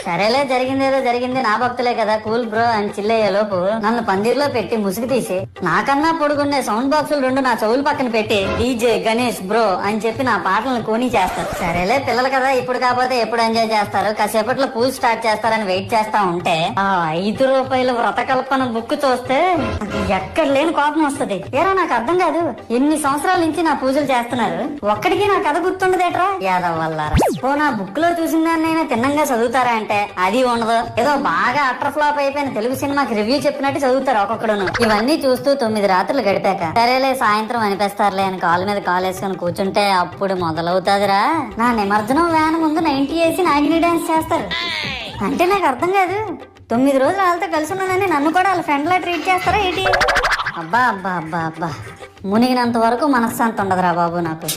సరేలే, జరిగిందేదో జరిగింది, నా భక్తులే కదా, కూల్ బ్రో అని చిల్లయ్యే లోపు నన్ను పందిర్లో పెట్టి ముసుగు తీసి నాకన్నా పొడుగుండే సౌండ్ బాక్సులు 2 నా చెవుల పక్కన పెట్టి డీజే గణేష్ బ్రో అని చెప్పి నా పాటలను కోని చేస్తారు. సరేలే పిల్లలు కదా, ఇప్పుడు కాకపోతే ఎప్పుడు ఎంజాయ్ చేస్తారు, కాసేపట్లో పూజ స్టార్ట్ చేస్తారని వెయిట్ చేస్తా ఉంటే ఆ 5 రూపాయల వ్రతకల్పన బుక్ చూస్తే ఎక్కడ లేని కోపం వస్తుంది. ఏరా నాకు అర్థం కాదు, ఎన్ని సంవత్సరాల నుంచి నా పూజలు చేస్తున్నారు, ఒక్కడికి నా కథ గుర్తుండదేట్రా యాదవ్ వల్లారా. ఓ నా బుక్ లో చూసిన దాన్నైనా తిన్నంగా చదువుతారా అంటే అది ఉండదు. ఏదో బాగా అటర్ ఫ్లాప్ అయిపోయిన తెలుగు సినిమాకి రివ్యూ చెప్పినట్టు చదువుతారు ఒక్కొక్కడును. ఇవన్నీ చూస్తూ 9 రాత్రులు గడిపాక సరేలే సాయంత్రం అనిపిస్తారులే అని కాలు మీద కాలు వేసుకొని కూర్చుంటే అప్పుడు మొదలవుతాదిరా నా నిమజ్జనం వ్యాన్ ముందు 90 వేసి నాగిని డాన్స్ చేస్తారు. అంటే నాకు అర్థం కాదు, 9 రోజులు వాళ్ళతో కలిసి ఉన్నానని నన్ను కూడా వాళ్ళ ఫ్రెండ్ లా ట్రీట్ చేస్తారా ఏంటి? అబ్బా అబ్బా అబ్బా అబ్బా, మునిగినంత వరకు మనశ్శాంతి ఉండదురా బాబు నాకు.